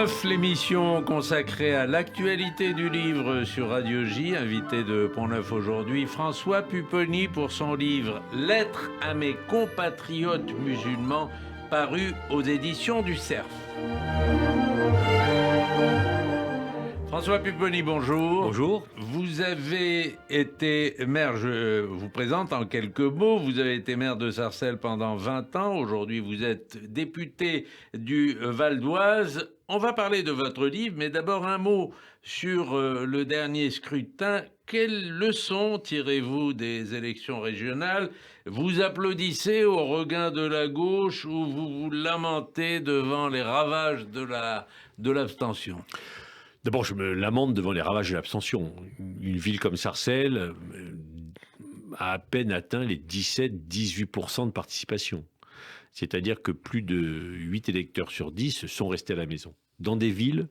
Pont-Neuf, l'émission consacrée à l'actualité du livre sur Radio J. Invité de Pont-Neuf aujourd'hui, François Pupponi pour son livre « Lettres à mes compatriotes musulmans » paru aux éditions du Cerf. François Pupponi, bonjour. Bonjour. Vous avez été maire, je vous présente en quelques mots, vous avez été maire de Sarcelles pendant 20 ans, aujourd'hui vous êtes député du Val d'Oise. On va parler de votre livre, mais d'abord un mot sur le dernier scrutin. Quelles leçons tirez-vous des élections régionales? Vous applaudissez au regain de la gauche ou vous vous lamentez devant les ravages de l'abstention? D'abord, je me lamente devant les ravages de l'abstention. Une ville comme Sarcelles a à peine atteint les 17-18% de participation. C'est-à-dire que plus de 8 électeurs sur 10 sont restés à la maison. Dans des villes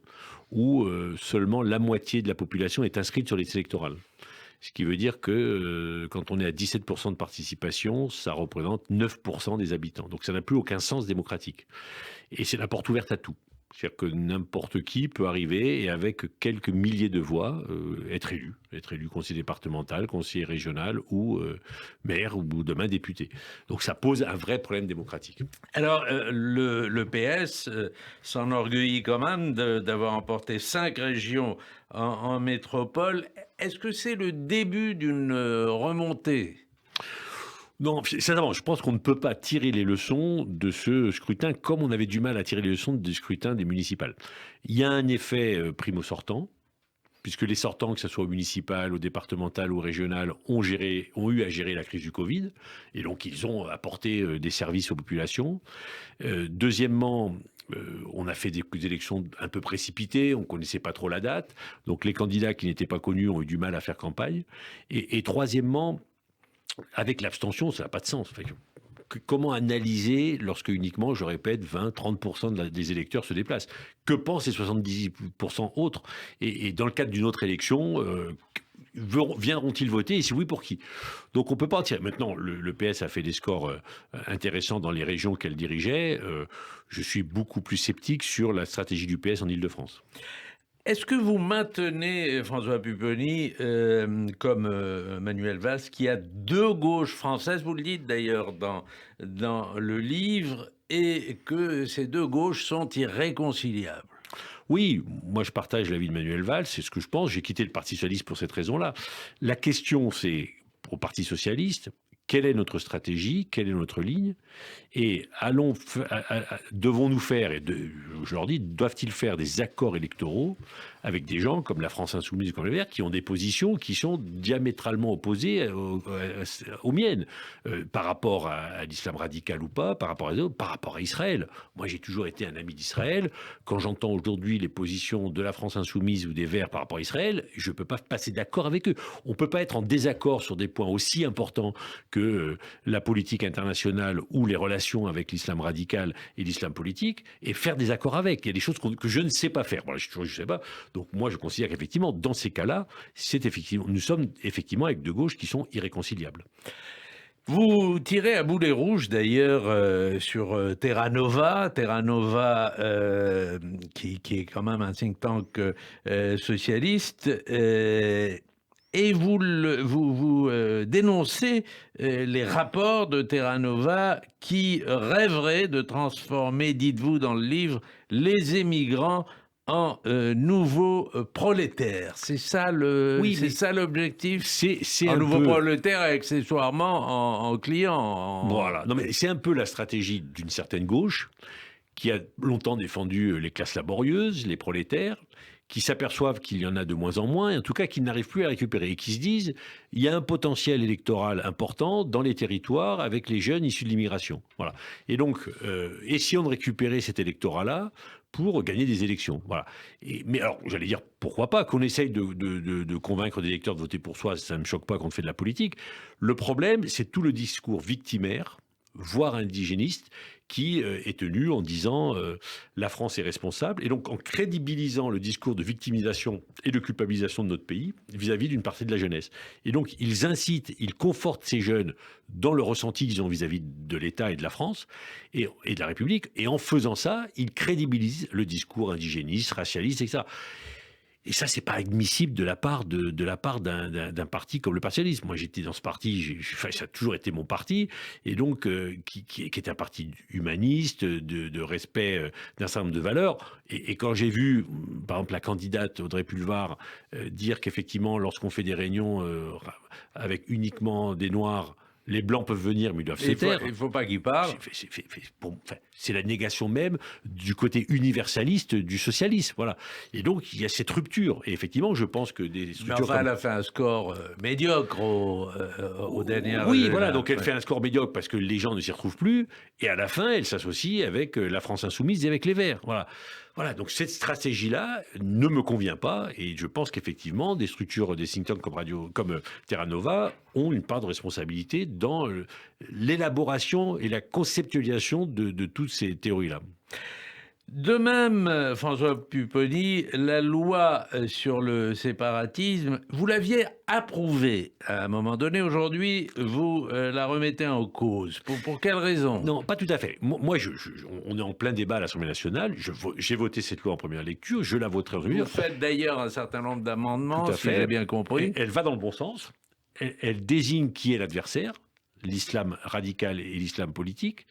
où seulement la moitié de la population est inscrite sur les listes électorales. Ce qui veut dire que quand on est à 17% de participation, ça représente 9% des habitants. Donc ça n'a plus aucun sens démocratique. Et c'est la porte ouverte à tout. C'est-à-dire que n'importe qui peut arriver et avec quelques milliers de voix être élu conseiller départemental, conseiller régional ou maire ou demain député. Donc ça pose un vrai problème démocratique. Alors le PS s'enorgueillit quand même d'avoir emporté 5 régions en métropole. Est-ce que c'est le début d'une remontée ? Non, sincèrement, je pense qu'on ne peut pas tirer les leçons de ce scrutin comme on avait du mal à tirer les leçons du scrutin des municipales. Il y a un effet primo-sortant, puisque les sortants, que ce soit au municipal, au départemental ou au régional, ont eu à gérer la crise du Covid, et donc ils ont apporté des services aux populations. Deuxièmement, on a fait des élections un peu précipitées, on ne connaissait pas trop la date, donc les candidats qui n'étaient pas connus ont eu du mal à faire campagne. Et troisièmement, avec l'abstention, ça n'a pas de sens. Comment analyser lorsque uniquement, je répète, 20-30% des électeurs se déplacent? Que pensent les 70% autres? Et dans le cadre d'une autre élection, viendront-ils voter? Et si oui, pour qui? Donc on ne peut pas en tirer. Maintenant, le PS a fait des scores intéressants dans les régions qu'elle dirigeait. Je suis beaucoup plus sceptique sur la stratégie du PS en Île-de-France. Est-ce que vous maintenez, François Pupponi, comme Manuel Valls, qui a deux gauches françaises, vous le dites d'ailleurs dans le livre, et que ces deux gauches sont irréconciliables? Oui, moi je partage l'avis de Manuel Valls, c'est ce que je pense. J'ai quitté le Parti socialiste pour cette raison-là. La question, c'est, au Parti socialiste, quelle est notre stratégie, quelle est notre ligne, et devons-nous faire, je leur dis, doivent-ils faire des accords électoraux avec des gens comme la France Insoumise, comme les Verts, qui ont des positions qui sont diamétralement opposées aux miennes, par rapport à l'islam radical ou pas, par rapport à Israël. Moi, j'ai toujours été un ami d'Israël. Quand j'entends aujourd'hui les positions de la France Insoumise ou des Verts par rapport à Israël, je ne peux pas passer d'accord avec eux. On ne peut pas être en désaccord sur des points aussi importants que la politique internationale ou les relations avec l'islam radical et l'islam politique et faire des accords avec. Il y a des choses que je ne sais pas faire. Voilà, je ne sais pas. Donc moi, je considère qu'effectivement, dans ces cas-là, nous sommes effectivement avec deux gauches qui sont irréconciliables. Vous tirez à boulet rouge d'ailleurs sur Terra Nova, qui est quand même un think tank socialiste. Et vous dénoncez les rapports de Terra Nova qui rêveraient de transformer, dites-vous dans le livre, les émigrants en nouveaux prolétaires. C'est ça ça l'objectif. C'est un nouveau prolétaire accessoirement en client. Voilà. Non mais c'est un peu la stratégie d'une certaine gauche qui a longtemps défendu les classes laborieuses, les prolétaires, qui s'aperçoivent qu'il y en a de moins en moins, et en tout cas qu'ils n'arrivent plus à récupérer, et qui se disent il y a un potentiel électoral important dans les territoires avec les jeunes issus de l'immigration. Voilà. Et donc, essayons de récupérer cet électorat-là pour gagner des élections. Voilà. Mais alors, j'allais dire, pourquoi pas qu'on essaye de convaincre des électeurs de voter pour soi, ça ne me choque pas quand on fait de la politique. Le problème, c'est tout le discours victimaire voire indigéniste, qui est tenu en disant la France est responsable, et donc en crédibilisant le discours de victimisation et de culpabilisation de notre pays vis-à-vis d'une partie de la jeunesse. Et donc ils incitent, ils confortent ces jeunes dans le ressenti qu'ils ont vis-à-vis de l'État et de la France et de la République, et en faisant ça, ils crédibilisent le discours indigéniste, racialiste, etc. Et ça, c'est pas admissible de la part d'un parti comme le Parti socialiste. Moi, j'étais dans ce parti, ça a toujours été mon parti, et donc qui est un parti humaniste, de respect d'un certain nombre de valeurs. Et quand j'ai vu, par exemple, la candidate Audrey Pulvar dire qu'effectivement, lorsqu'on fait des réunions avec uniquement des Noirs, les Blancs peuvent venir, mais ils doivent se taire. Il ne faut pas qu'ils parlent. C'est la négation même du côté universaliste du socialisme. Voilà. Et donc, il y a cette rupture. Et effectivement, je pense que des structures. Mais enfin, elle a fait un score médiocre au dernier. Oui, voilà. Donc, elle fait un score médiocre parce que les gens ne s'y retrouvent plus. Et à la fin, elle s'associe avec la France Insoumise et avec les Verts. Voilà. Voilà, donc cette stratégie-là ne me convient pas, et je pense qu'effectivement, des structures, des think tanks comme Terra Nova ont une part de responsabilité dans l'élaboration et la conceptualisation de toutes ces théories-là. De même, François Pupponi, la loi sur le séparatisme, vous l'aviez approuvée à un moment donné. Aujourd'hui, vous la remettez en cause. Pour quelle raison ? Non, pas tout à fait. Moi, on est en plein débat à l'Assemblée nationale. J'ai voté cette loi en première lecture. Je la voterai en deuxième. Vous faites d'ailleurs un certain nombre d'amendements, si j'ai bien compris. Elle va dans le bon sens. Elle désigne qui est l'adversaire, l'islam radical et l'islam politique.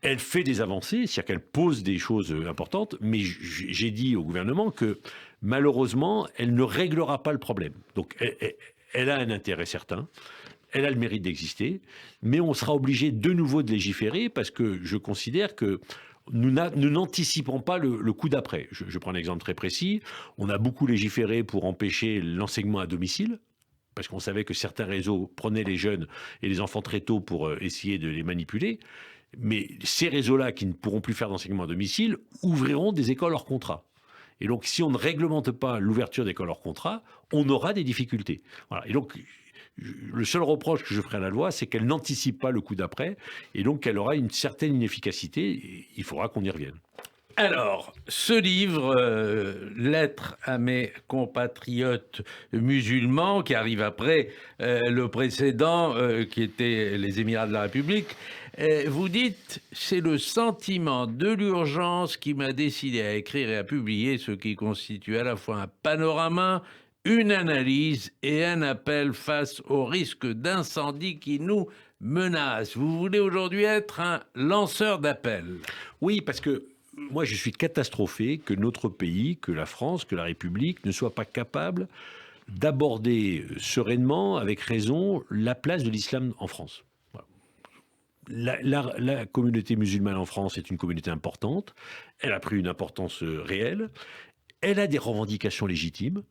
Elle fait des avancées, c'est-à-dire qu'elle pose des choses importantes, mais j'ai dit au gouvernement que malheureusement, elle ne réglera pas le problème. Donc, elle a un intérêt certain, elle a le mérite d'exister, mais on sera obligé de nouveau de légiférer parce que je considère que nous n'anticipons pas le coup d'après. Je prends un exemple très précis. On a beaucoup légiféré pour empêcher l'enseignement à domicile, parce qu'on savait que certains réseaux prenaient les jeunes et les enfants très tôt pour essayer de les manipuler. Mais ces réseaux-là, qui ne pourront plus faire d'enseignement à domicile, ouvriront des écoles hors contrat. Et donc, si on ne réglemente pas l'ouverture d'écoles hors contrat, on aura des difficultés. Voilà. Et donc, le seul reproche que je ferai à la loi, c'est qu'elle n'anticipe pas le coup d'après, et donc qu'elle aura une certaine inefficacité. Et il faudra qu'on y revienne. Alors, ce livre, Lettres à mes compatriotes musulmans, qui arrive après le précédent, qui était les Émirats de la République, vous dites, c'est le sentiment de l'urgence qui m'a décidé à écrire et à publier ce qui constitue à la fois un panorama, une analyse et un appel face au risque d'incendie qui nous menace. Vous voulez aujourd'hui être un lanceur d'appel. Oui, parce que moi, je suis catastrophé que notre pays, que la France, que la République ne soit pas capable d'aborder sereinement, avec raison, la place de l'islam en France. La communauté musulmane en France est une communauté importante. Elle a pris une importance réelle. Elle a des revendications légitimes.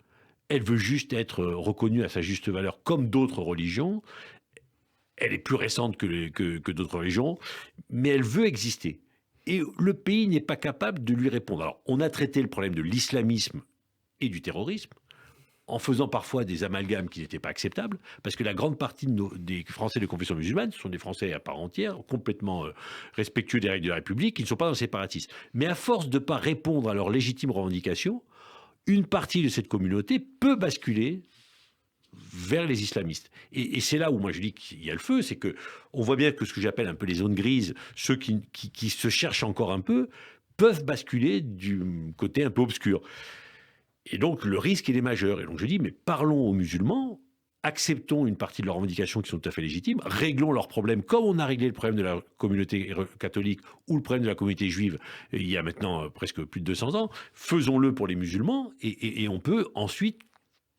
Elle veut juste être reconnue à sa juste valeur comme d'autres religions. Elle est plus récente que d'autres religions, mais elle veut exister. Et le pays n'est pas capable de lui répondre. Alors, on a traité le problème de l'islamisme et du terrorisme, en faisant parfois des amalgames qui n'étaient pas acceptables, parce que la grande partie des Français de confession musulmane sont des Français à part entière, complètement respectueux des règles de la République, qui ne sont pas dans le séparatisme. Mais à force de ne pas répondre à leurs légitimes revendications, une partie de cette communauté peut basculer vers les islamistes. Et c'est là où moi je dis qu'il y a le feu, c'est que on voit bien que ce que j'appelle un peu les zones grises, ceux qui se cherchent encore un peu, peuvent basculer du côté un peu obscur. Et donc le risque, il est majeur. Et donc je dis, mais parlons aux musulmans, acceptons une partie de leurs revendications qui sont tout à fait légitimes, réglons leurs problèmes comme on a réglé le problème de la communauté catholique ou le problème de la communauté juive il y a maintenant presque plus de 200 ans, faisons-le pour les musulmans et on peut ensuite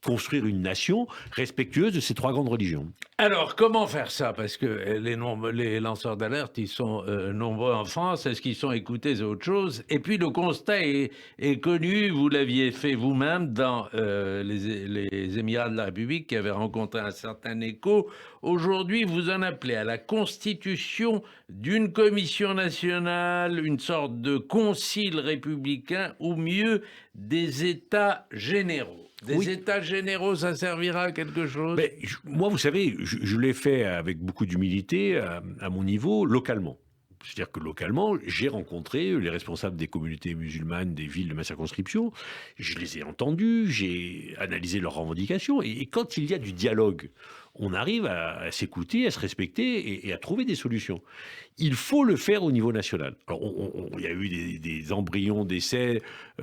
construire une nation respectueuse de ces trois grandes religions. Alors, comment faire ça? Parce que les lanceurs d'alerte, ils sont nombreux en France. Est-ce qu'ils sont écoutés, c'est autre chose. Et puis, le constat est connu. Vous l'aviez fait vous-même dans les Émirats de la République, qui avaient rencontré un certain écho. Aujourd'hui, vous en appelez à la constitution d'une commission nationale, une sorte de concile républicain, ou mieux, des États généraux. Des états généraux, ça servira à quelque chose? Mais moi, vous savez, je l'ai fait avec beaucoup d'humilité à mon niveau, localement. C'est-à-dire que localement, j'ai rencontré les responsables des communautés musulmanes des villes de ma circonscription, je les ai entendus, j'ai analysé leurs revendications, et quand il y a du dialogue, on arrive à s'écouter, à se respecter et à trouver des solutions. Il faut le faire au niveau national. Alors, il y a eu des embryons d'essais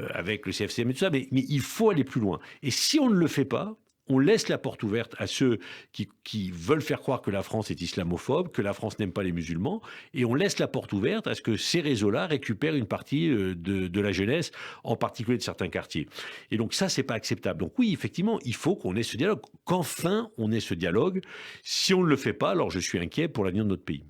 avec le CFCM et tout ça, mais il faut aller plus loin. Et si on ne le fait pas, on laisse la porte ouverte à ceux qui veulent faire croire que la France est islamophobe, que la France n'aime pas les musulmans, et on laisse la porte ouverte à ce que ces réseaux-là récupèrent une partie de la jeunesse, en particulier de certains quartiers. Et donc ça, c'est pas acceptable. Donc oui, effectivement, il faut qu'on ait ce dialogue, qu'enfin on ait ce dialogue. Si on ne le fait pas, alors je suis inquiet pour l'avenir de notre pays.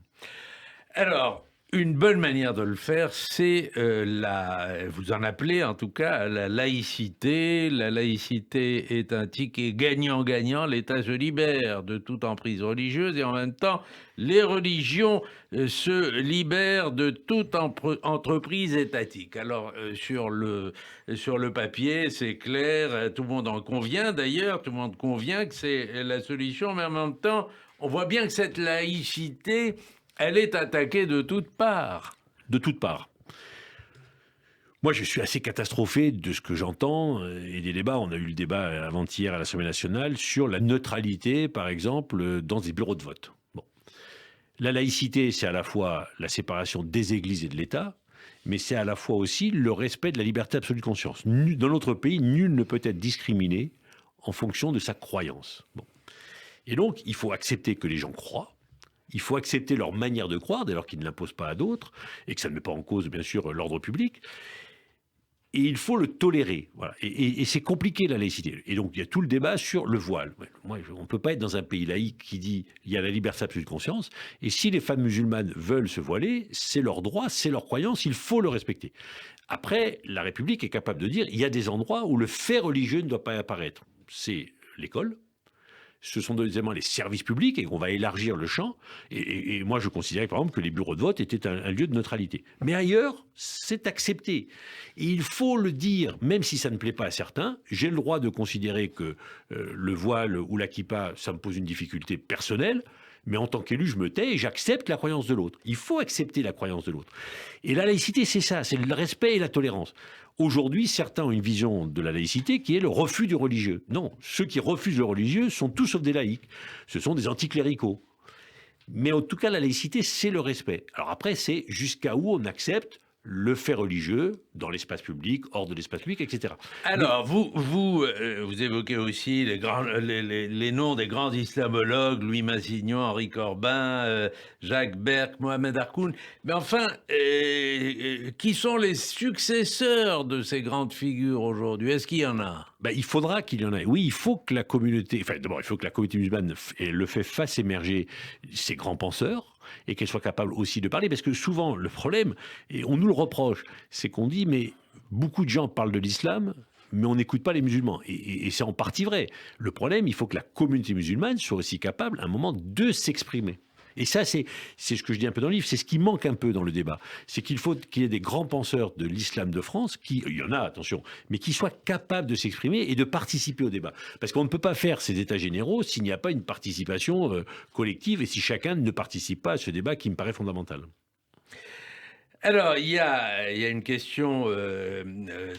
Alors, une bonne manière de le faire, c'est vous en appelez en tout cas la laïcité. La laïcité est un ticket gagnant-gagnant. L'État se libère de toute emprise religieuse et en même temps, les religions se libèrent de toute entreprise étatique. Alors, sur le papier, c'est clair, tout le monde en convient d'ailleurs, tout le monde convient que c'est la solution, mais en même temps, on voit bien que cette laïcité, elle est attaquée de toutes parts. De toutes parts. Moi, je suis assez catastrophé de ce que j'entends et des débats. On a eu le débat avant-hier à l'Assemblée nationale sur la neutralité, par exemple, dans des bureaux de vote. Bon. La laïcité, c'est à la fois la séparation des églises et de l'État, mais c'est à la fois aussi le respect de la liberté absolue de conscience. Dans notre pays, nul ne peut être discriminé en fonction de sa croyance. Bon. Et donc, il faut accepter que les gens croient. Il faut accepter leur manière de croire, dès lors qu'ils ne l'imposent pas à d'autres, et que ça ne met pas en cause, bien sûr, l'ordre public. Et il faut le tolérer. Voilà. Et c'est compliqué, la laïcité. Et donc, il y a tout le débat sur le voile. Moi, on ne peut pas être dans un pays laïque qui dit il y a la liberté absolue de conscience. Et si les femmes musulmanes veulent se voiler, c'est leur droit, c'est leur croyance, il faut le respecter. Après, la République est capable de dire il y a des endroits où le fait religieux ne doit pas apparaître. C'est l'école. Ce sont deuxièmement les services publics et qu'on va élargir le champ. Et moi, je considérais par exemple que les bureaux de vote étaient un lieu de neutralité. Mais ailleurs, c'est accepté. Et il faut le dire, même si ça ne plaît pas à certains. J'ai le droit de considérer que le voile ou la kippa, ça me pose une difficulté personnelle. Mais en tant qu'élu, je me tais et j'accepte la croyance de l'autre. Il faut accepter la croyance de l'autre. Et la laïcité, c'est ça, c'est le respect et la tolérance. Aujourd'hui, certains ont une vision de la laïcité qui est le refus du religieux. Non, ceux qui refusent le religieux sont tous sauf des laïcs. Ce sont des anticléricaux. Mais en tout cas, la laïcité, c'est le respect. Alors après, c'est jusqu'à où on accepte le fait religieux dans l'espace public, hors de l'espace public, etc. Alors, vous évoquez aussi les noms des grands islamologues, Louis Massignon, Henri Corbin, Jacques Berck, Mohamed Harkoun. Mais enfin, qui sont les successeurs de ces grandes figures aujourd'hui? Est-ce qu'il y en a? Il faudra qu'il y en ait. Oui, il faut que la communauté... Enfin, d'abord, il faut que la communauté musulmane le fasse émerger ces grands penseurs et qu'elle soit capable aussi de parler. Parce que souvent, le problème, et on nous le reproche, c'est qu'on dit, mais beaucoup de gens parlent de l'islam, mais on n'écoute pas les musulmans. Et c'est en partie vrai. Le problème, il faut que la communauté musulmane soit aussi capable, à un moment, de s'exprimer. Et ça, c'est ce que je dis un peu dans le livre, c'est ce qui manque un peu dans le débat. C'est qu'il faut qu'il y ait des grands penseurs de l'islam de France, il y en a, attention, mais qui soient capables de s'exprimer et de participer au débat. Parce qu'on ne peut pas faire ces états généraux s'il n'y a pas une participation collective et si chacun ne participe pas à ce débat qui me paraît fondamental. Alors, il y a une question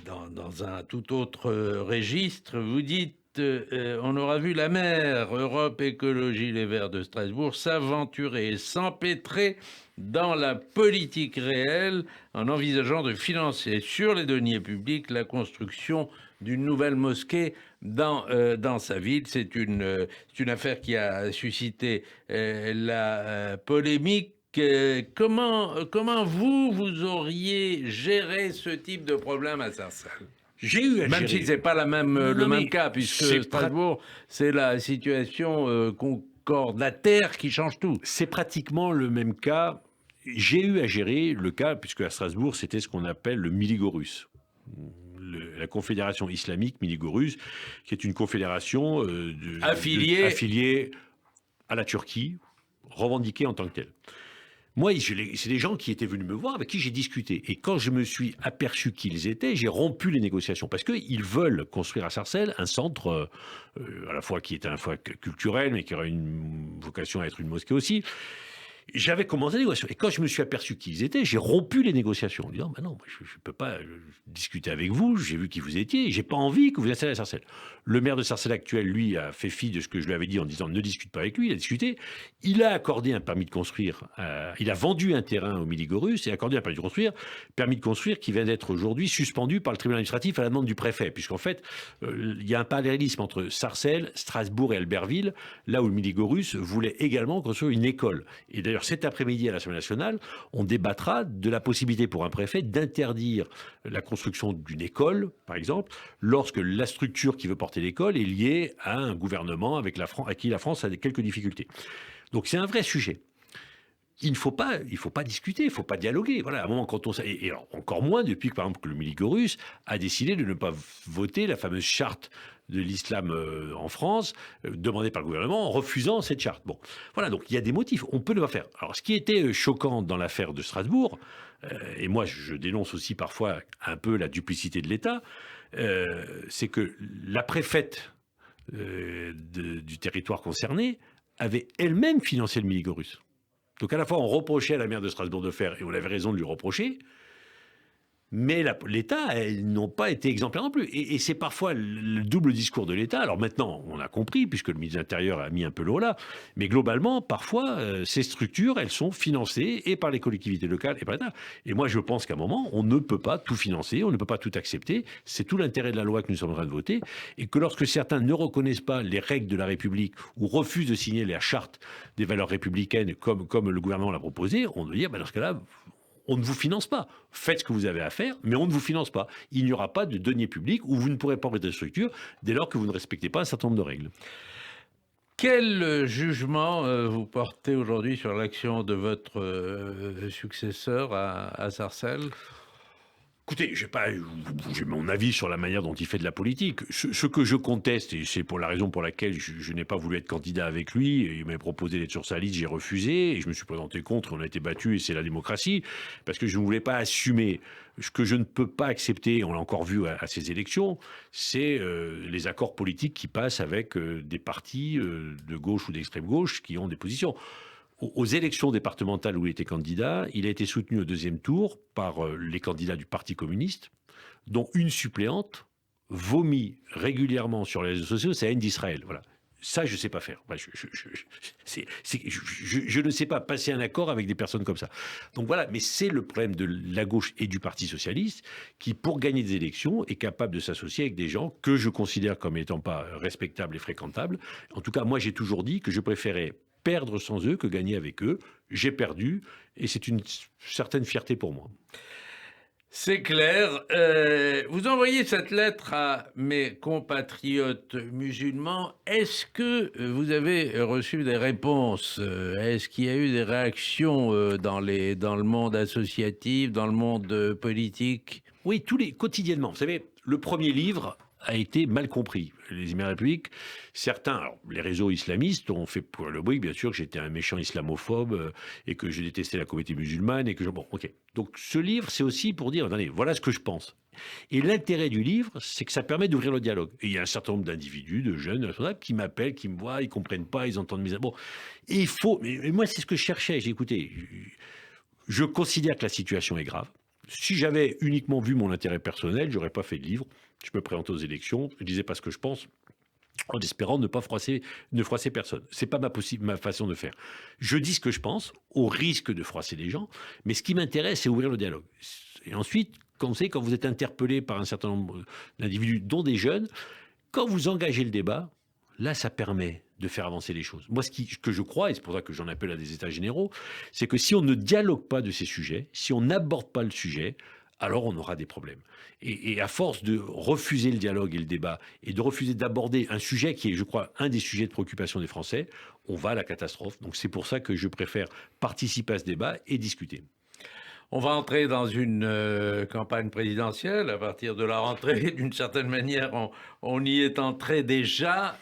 dans un tout autre registre. Vous dites, on aura vu la maire Europe Écologie Les Verts de Strasbourg s'aventurer et s'empêtrer dans la politique réelle en envisageant de financer sur les deniers publics la construction d'une nouvelle mosquée dans sa ville. C'est une affaire qui a suscité la polémique. Comment vous auriez géré ce type de problème à Sarcelles? J'ai eu à Même gérer. si c'est pas le même cas, puisque Strasbourg, c'est la situation concordataire qui change tout. C'est pratiquement le même cas. J'ai eu à gérer le cas, puisque à Strasbourg, c'était ce qu'on appelle le Miligorus. La Confédération islamique Miligorus, qui est une confédération affiliée à la Turquie, revendiquée en tant que telle. Moi, c'est des gens qui étaient venus me voir, avec qui j'ai discuté. Et quand je me suis aperçu qui ils étaient, j'ai rompu les négociations. Parce qu'ils veulent construire à Sarcelles un centre, à la fois qui est à la fois culturel, mais qui aurait une vocation à être une mosquée aussi. J'avais commencé les négociations. Et quand je me suis aperçu qui ils étaient, j'ai rompu les négociations en disant non, moi, je ne peux pas discuter avec vous, j'ai vu qui vous étiez, j'ai pas envie que vous installiez à Sarcelles. Le maire de Sarcelles actuel, lui, a fait fi de ce que je lui avais dit en disant ne discute pas avec lui, il a discuté. Il a accordé un permis de construire, il a vendu un terrain au Miligorus et accordé un permis de construire qui vient d'être aujourd'hui suspendu par le tribunal administratif à la demande du préfet, puisqu'en fait, il y a un parallélisme entre Sarcelles, Strasbourg et Albertville, là où le Miligorus voulait également construire une école. Et d'ailleurs, cet après-midi à l'Assemblée nationale, on débattra de la possibilité pour un préfet d'interdire la construction d'une école, par exemple, lorsque la structure qui veut porter l'école est liée à un gouvernement avec à qui la France a quelques difficultés. Donc c'est un vrai sujet. Il ne faut pas discuter, il ne faut pas dialoguer. Voilà, à un moment, quand et alors, encore moins depuis que, par exemple, que le Miligorus a décidé de ne pas voter la fameuse charte de l'islam en France, demandée par le gouvernement, en refusant cette charte. Bon, voilà, donc il y a des motifs, on peut ne pas faire. Alors, ce qui était choquant dans l'affaire de Strasbourg, et moi je dénonce aussi parfois un peu la duplicité de l'État, c'est que la préfète du territoire concerné avait elle-même financé le Miligorus. Donc à la fois on reprochait à la maire de Strasbourg de faire, et on avait raison de lui reprocher, mais l'État, ils n'ont pas été exemplaires non plus. Et c'est parfois le double discours de l'État. Alors maintenant, on a compris, puisque le ministre de l'Intérieur a mis un peu l'eau là, mais globalement, parfois, ces structures, elles sont financées et par les collectivités locales et par l'État. Et moi, je pense qu'à un moment, on ne peut pas tout financer, on ne peut pas tout accepter. C'est tout l'intérêt de la loi que nous sommes en train de voter. Et que lorsque certains ne reconnaissent pas les règles de la République ou refusent de signer la charte des valeurs républicaines comme le gouvernement l'a proposé, on doit dire, dans ce cas-là, on ne vous finance pas. Faites ce que vous avez à faire, mais on ne vous finance pas. Il n'y aura pas de deniers publics où vous ne pourrez pas ouvrir de structure dès lors que vous ne respectez pas un certain nombre de règles. Quel jugement vous portez aujourd'hui sur l'action de votre successeur à Sarcelles ? Écoutez, j'ai mon avis sur la manière dont il fait de la politique. Ce que je conteste, et c'est pour la raison pour laquelle je n'ai pas voulu être candidat avec lui, il m'a proposé d'être sur sa liste, j'ai refusé, et je me suis présenté contre, on a été battu, et c'est la démocratie, parce que je ne voulais pas assumer. Ce que je ne peux pas accepter, on l'a encore vu à ces élections, c'est les accords politiques qui passent avec des partis de gauche ou d'extrême gauche qui ont des positions. Aux élections départementales où il était candidat, il a été soutenu au deuxième tour par les candidats du Parti communiste, dont une suppléante vomit régulièrement sur les réseaux sociaux sa haine d'Israël. Voilà. Ça, je ne sais pas faire. Je ne sais pas passer un accord avec des personnes comme ça. Donc voilà, mais c'est le problème de la gauche et du Parti socialiste qui, pour gagner des élections, est capable de s'associer avec des gens que je considère comme n'étant pas respectables et fréquentables. En tout cas, moi, j'ai toujours dit que je préférais perdre sans eux que gagner avec eux. J'ai perdu et c'est une certaine fierté pour moi. C'est clair. Vous envoyez cette lettre à mes compatriotes musulmans. Est-ce que vous avez reçu des réponses ? Est-ce qu'il y a eu des réactions dans le monde associatif, dans le monde politique ? Oui, quotidiennement. Vous savez, le premier livre a été mal compris. Les Émirats Républiques, certains, alors, les réseaux islamistes ont fait pour le bruit, bien sûr, que j'étais un méchant islamophobe et que je détestais la communauté musulmane et que bon, ok. Donc ce livre, c'est aussi pour dire, attendez, voilà ce que je pense. Et l'intérêt du livre, c'est que ça permet d'ouvrir le dialogue. Et il y a un certain nombre d'individus, de jeunes, qui m'appellent, qui me voient, ils comprennent pas, ils entendent mes... Bon, et il faut... Mais moi, c'est ce que je cherchais. J'ai écouté. Je considère que la situation est grave. Si j'avais uniquement vu mon intérêt personnel, j'aurais pas fait de livre. Je me présentais aux élections, je disais pas ce que je pense, en espérant ne froisser personne. C'est pas ma façon de faire. Je dis ce que je pense, au risque de froisser les gens, mais ce qui m'intéresse, c'est ouvrir le dialogue. Et ensuite, quand vous êtes interpellé par un certain nombre d'individus, dont des jeunes, quand vous engagez le débat, là, ça permet de faire avancer les choses. Moi, ce que je crois, et c'est pour ça que j'en appelle à des états généraux, c'est que si on ne dialogue pas de ces sujets, si on n'aborde pas le sujet, alors on aura des problèmes. Et à force de refuser le dialogue et le débat, et de refuser d'aborder un sujet qui est, je crois, un des sujets de préoccupation des Français, on va à la catastrophe. Donc c'est pour ça que je préfère participer à ce débat et discuter. On va entrer dans une campagne présidentielle à partir de la rentrée. D'une certaine manière, on y est entré déjà.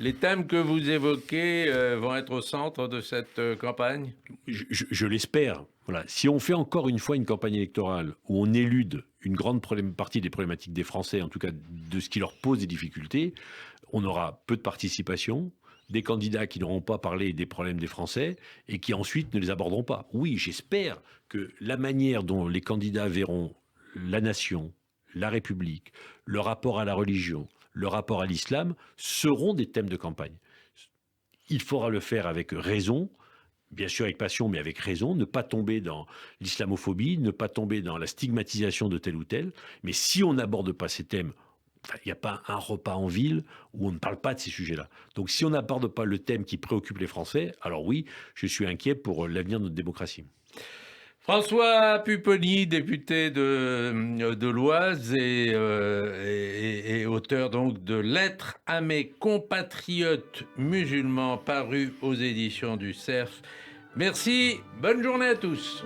Les thèmes que vous évoquez vont être au centre de cette campagne? Je l'espère. Voilà. Si on fait encore une fois une campagne électorale où on élude une grande partie des problématiques des Français, en tout cas de ce qui leur pose des difficultés, on aura peu de participation, des candidats qui n'auront pas parlé des problèmes des Français et qui ensuite ne les aborderont pas. Oui, j'espère que la manière dont les candidats verront la nation, la République, le rapport à la religion, le rapport à l'islam seront des thèmes de campagne. Il faudra le faire avec raison, bien sûr avec passion, mais avec raison, ne pas tomber dans l'islamophobie, ne pas tomber dans la stigmatisation de tel ou tel. Mais si on n'aborde pas ces thèmes, il n'y a pas un repas en ville où on ne parle pas de ces sujets-là. Donc si on n'aborde pas le thème qui préoccupe les Français, alors oui, je suis inquiet pour l'avenir de notre démocratie. François Pupponi, député de l'Oise et auteur donc de Lettres à mes compatriotes musulmans, paru aux éditions du Cerf. Merci, bonne journée à tous.